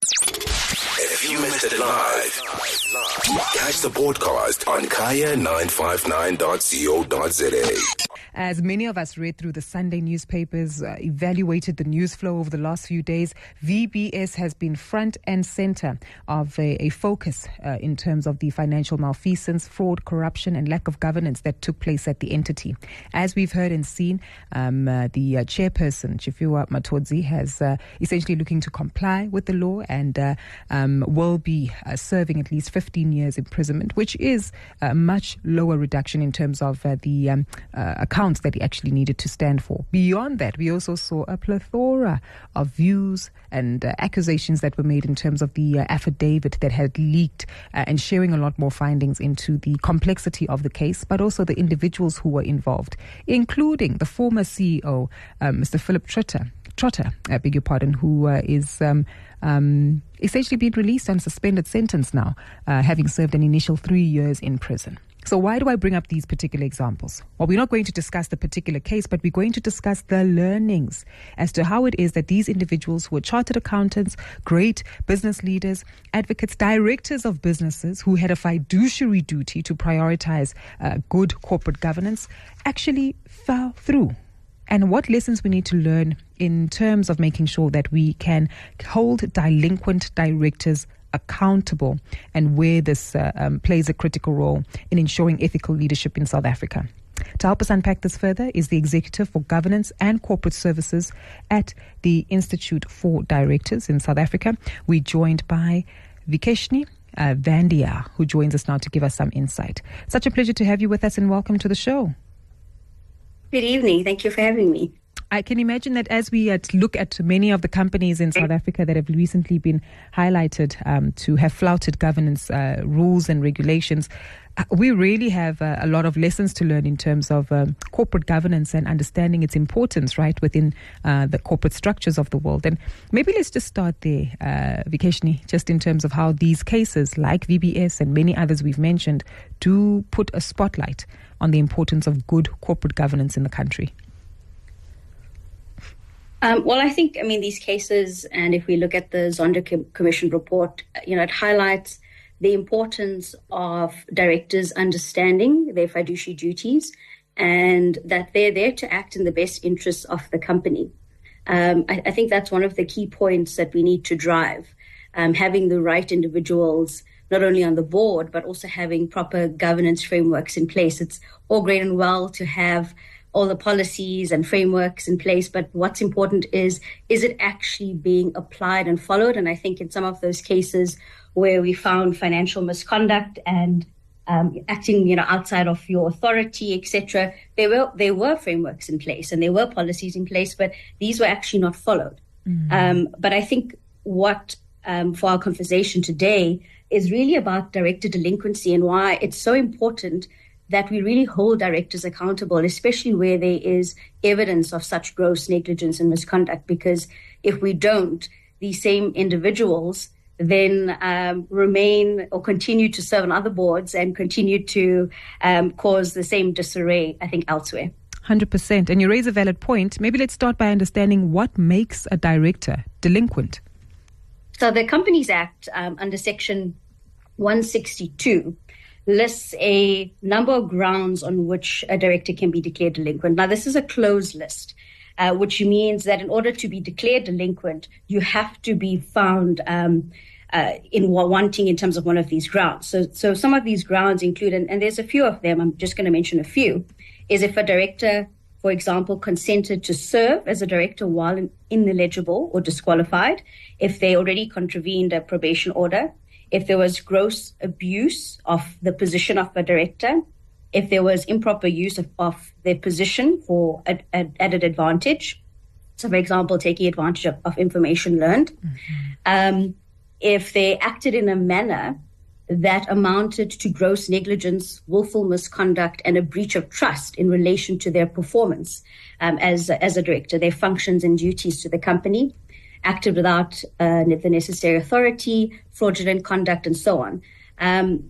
If you missed it live, catch the podcast on kaya959.co.za. As many of us read through the Sunday newspapers, evaluated the news flow over the last few days, VBS has been front and center of a focus in terms of the financial malfeasance, fraud, corruption and lack of governance that took place at the entity. As we've heard and seen, the chairperson, Chifiwa Matodzi, has essentially looking to comply with the law and will be serving at least 15 years imprisonment, which is a much lower reduction in terms of the accounts that he actually needed to stand for. Beyond that, we also saw a plethora of views and accusations that were made in terms of the affidavit that had leaked and sharing a lot more findings into the complexity of the case, but also the individuals who were involved, including the former CEO, Mr. Philip Trotter, who is essentially being released on a suspended sentence now, having served an initial 3 years in prison. So why do I bring up these particular examples? Well, we're not going to discuss the particular case, but we're going to discuss the learnings as to how it is that these individuals who are chartered accountants, great business leaders, advocates, directors of businesses who had a fiduciary duty to prioritize good corporate governance actually fell through. And what lessons we need to learn in terms of making sure that we can hold delinquent directors accountable, and where this plays a critical role in ensuring ethical leadership in South Africa. To help us unpack this further is the Executive for Governance and Corporate Services at the Institute for Directors in South Africa. We're joined by Vikeshni Vandayar, who joins us now to give us some insight. Such a pleasure to have you with us, and welcome to the show. Good evening. Thank you for having me. I can imagine that as we look at many of the companies in South Africa that have recently been highlighted to have flouted governance rules and regulations, we really have a lot of lessons to learn in terms of corporate governance and understanding its importance, right, within the corporate structures of the world. And maybe let's just start there, Vikeshni, just in terms of how these cases like VBS and many others we've mentioned do put a spotlight on the importance of good corporate governance in the country. Well, I think, these cases, and if we look at the Zondo Commission report, it highlights the importance of directors understanding their fiduciary duties and that they're there to act in the best interests of the company. I think that's one of the key points that we need to drive, having the right individuals not only on the board, but also having proper governance frameworks in place. It's all great and well to have all the policies and frameworks in place, but what's important is it actually being applied and followed? And I think in some of those cases where we found financial misconduct and acting, outside of your authority, etc., there were frameworks in place and there were policies in place, but these were actually not followed. But I think what for our conversation today is really about director delinquency and why it's so important that we really hold directors accountable, especially where there is evidence of such gross negligence and misconduct. Because if we don't, these same individuals then remain or continue to serve on other boards and continue to cause the same disarray, I think, elsewhere. 100%. And you raise a valid point. Maybe let's start by understanding what makes a director delinquent. So the Companies Act under Section 162 lists a number of grounds on which a director can be declared delinquent. Now, this is a closed list, which means that in order to be declared delinquent, you have to be found in wanting in terms of one of these grounds. So some of these grounds include, and there's a few of them, I'm just going to mention a few, is if a director, for example, consented to serve as a director while ineligible or disqualified, if they already contravened a probation order, if there was gross abuse of the position of a director, if there was improper use of their position for added advantage. So, for example, taking advantage of information learned. If they acted in a manner that amounted to gross negligence, willful misconduct, and a breach of trust in relation to their performance as a director, their functions and duties to the company, acted without the necessary authority, fraudulent conduct, and so on.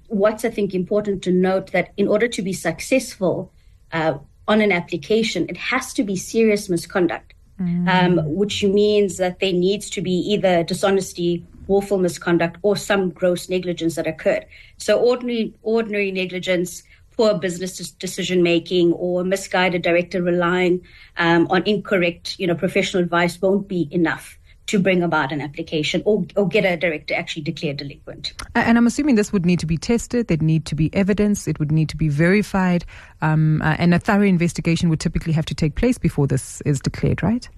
What's, I think, important to note that in order to be successful on an application, it has to be serious misconduct, which means that there needs to be either dishonesty willful misconduct or some gross negligence that occurred. So ordinary negligence, poor business decision making, or misguided director relying on incorrect, professional advice won't be enough to bring about an application or get a director actually declared delinquent. And I'm assuming this would need to be tested, there'd need to be evidence, it would need to be verified, and a thorough investigation would typically have to take place before this is declared, right?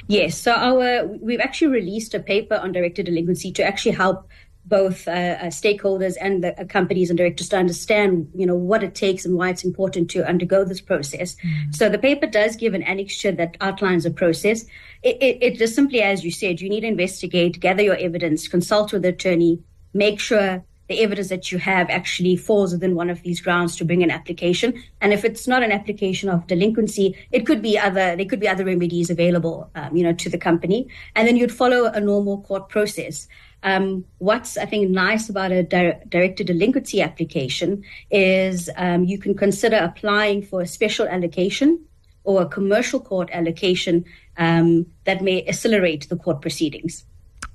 Yes, so we've actually released a paper on director delinquency to actually help both stakeholders and the companies and directors to understand, what it takes and why it's important to undergo this process. So the paper does give an annexure that outlines a process. It just simply, as you said, you need to investigate, gather your evidence, consult with the attorney, make sure the evidence that you have actually falls within one of these grounds to bring an application. And if it's not an application of delinquency, there could be other remedies available, to the company. And then you'd follow a normal court process. What's, I think, nice about a director delinquency application is you can consider applying for a special allocation or a commercial court allocation that may accelerate the court proceedings.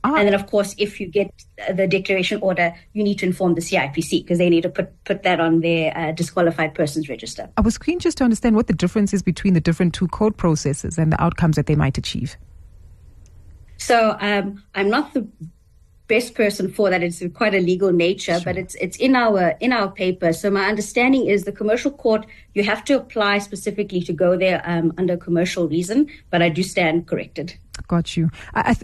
And then, of course, if you get the declaration order, you need to inform the CIPC because they need to put that on their disqualified persons register. I was keen just to understand what the difference is between the different two court processes and the outcomes that they might achieve. So I'm not the best person for that. It's quite a legal nature, sure. But it's in our paper. So my understanding is the commercial court, you have to apply specifically to go there under commercial reason, but I do stand corrected. Got you.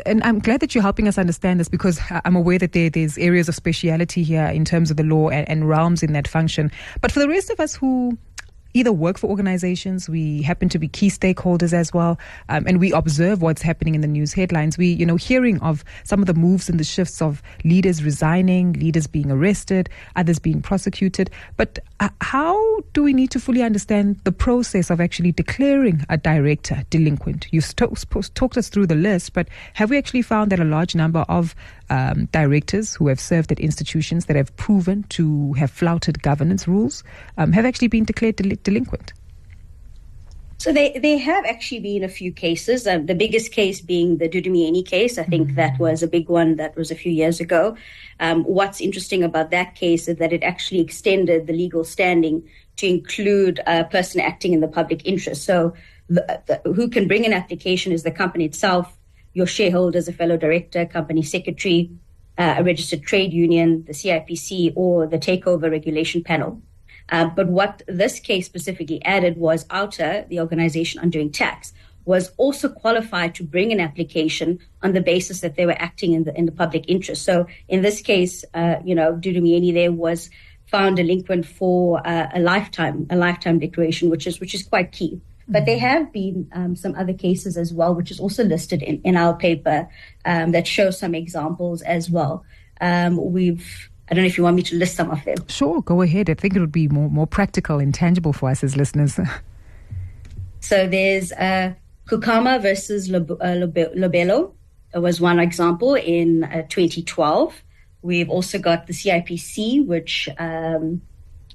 And I'm glad that you're helping us understand this because I'm aware that there's areas of speciality here in terms of the law and realms in that function. But for the rest of us who either work for organizations, we happen to be key stakeholders as well, and we observe what's happening in the news headlines. We, hearing of some of the moves and the shifts of leaders resigning, leaders being arrested, others being prosecuted. But how do we need to fully understand the process of actually declaring a director delinquent? You've talked us through the list, but have we actually found that a large number of directors who have served at institutions that have proven to have flouted governance rules have actually been declared delinquent? So there have actually been a few cases. The biggest case being the Dudumieni case. I think that was a big one that was a few years ago. What's interesting about that case is that it actually extended the legal standing to include a person acting in the public interest. So who can bring an application is the company itself, your shareholders, a fellow director, company secretary, a registered trade union, the CIPC, or the takeover regulation panel. But what this case specifically added was OUTA, the organization undoing tax, was also qualified to bring an application on the basis that they were acting in the public interest. So in this case, Dudumieni there was found delinquent for a lifetime declaration, which is quite key. But there have been some other cases as well, which is also listed in our paper that show some examples as well. I don't know if you want me to list some of them. Sure, go ahead. I think it would be more practical and tangible for us as listeners. So there's Kukama versus Lobelo was one example in 2012. We've also got the CIPC, which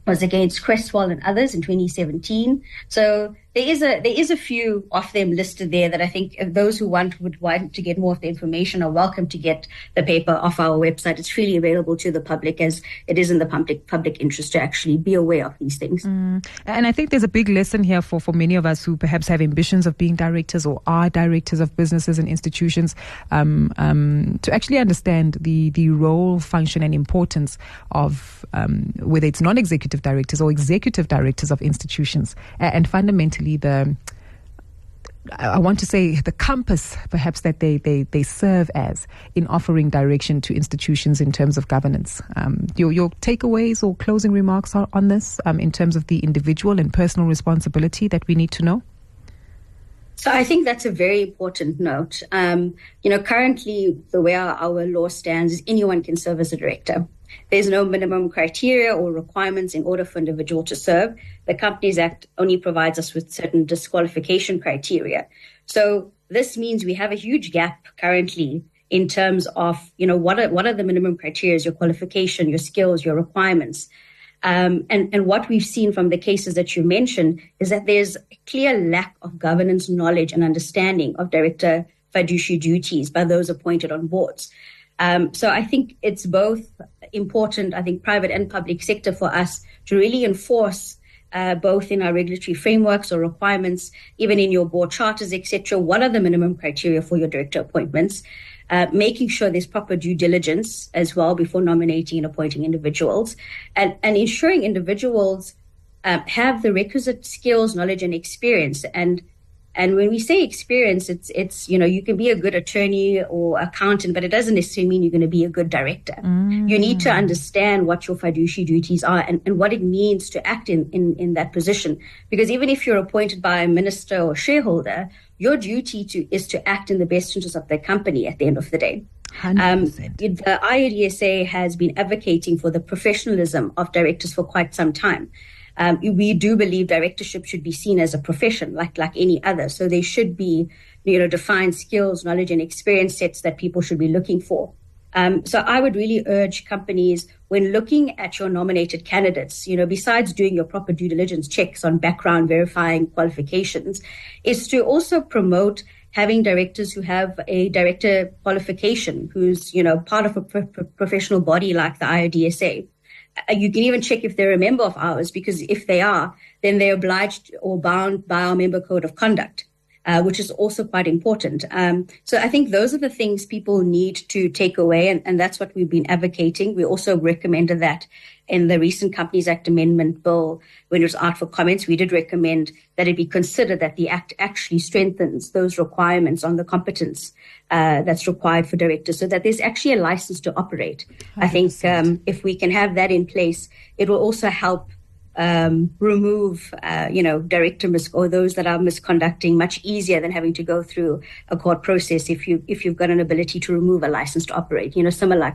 was against Crestwell and others in 2017. So there is a few of them listed there that I think those who would want to get more of the information are welcome to get the paper off our website. It's freely available to the public as it is in the public interest to actually be aware of these things. And I think there's a big lesson here for many of us who perhaps have ambitions of being directors or are directors of businesses and institutions to actually understand the role, function and importance of whether it's non-executive directors or executive directors of institutions and fundamentally I want to say the compass perhaps that they serve as in offering direction to institutions in terms of governance. Your takeaways or closing remarks on this in terms of the individual and personal responsibility that we need to know? So I think that's a very important note. Currently the way our law stands is anyone can serve as a director. There's no minimum criteria or requirements in order for an individual to serve. The Companies Act only provides us with certain disqualification criteria. So this means we have a huge gap currently in terms of, what are the minimum criteria, your qualification, your skills, your requirements. And what we've seen from the cases that you mentioned is that there's a clear lack of governance knowledge and understanding of director fiduciary duties by those appointed on boards. So I think it's both important, I think private and public sector, for us to really enforce both in our regulatory frameworks or requirements, even in your board charters, etc. What are the minimum criteria for your director appointments? Making sure there's proper due diligence as well before nominating and appointing individuals, and ensuring individuals have the requisite skills, knowledge, and experience. And when we say experience, it's you can be a good attorney or accountant, but it doesn't necessarily mean you're going to be a good director. You need to understand what your fiduciary duties are and what it means to act in that position. Because even if you're appointed by a minister or shareholder, your duty is to act in the best interest of the company at the end of the day. 100%. The IoDSA has been advocating for the professionalism of directors for quite some time. We do believe directorship should be seen as a profession like any other. So there should be, defined skills, knowledge, and experience sets that people should be looking for. So I would really urge companies, when looking at your nominated candidates, besides doing your proper due diligence checks on background verifying qualifications, is to also promote having directors who have a director qualification, who's, part of a professional body like the IoDSA. You can even check if they're a member of ours, because if they are, then they're obliged or bound by our member code of conduct, which is also quite important. So I think those are the things people need to take away, and that's what we've been advocating. We also recommended that in the recent Companies Act Amendment Bill, when it was out for comments, we did recommend that it be considered that the Act actually strengthens those requirements on the competence that's required for directors, so that there's actually a license to operate. 100%. I think if we can have that in place, it will also help remove, director or those that are misconducting much easier than having to go through a court process if you've got an ability to remove a license to operate,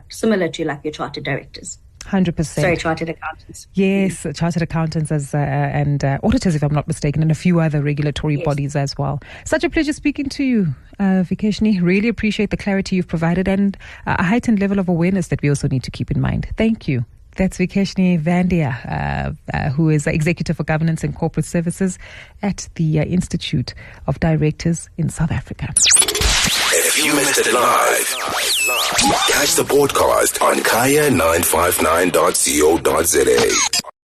similar to like your chartered directors. 100%. Sorry, chartered accountants. Yes, chartered accountants and auditors, if I'm not mistaken, and a few other regulatory bodies as well. Such a pleasure speaking to you, Vikeshni. Really appreciate the clarity you've provided and a heightened level of awareness that we also need to keep in mind. Thank you. That's Vikeshni Vandayar, who is Executive for Governance and Corporate Services at the Institute of Directors in South Africa. If you missed it live, catch the podcast on kaya959.co.za.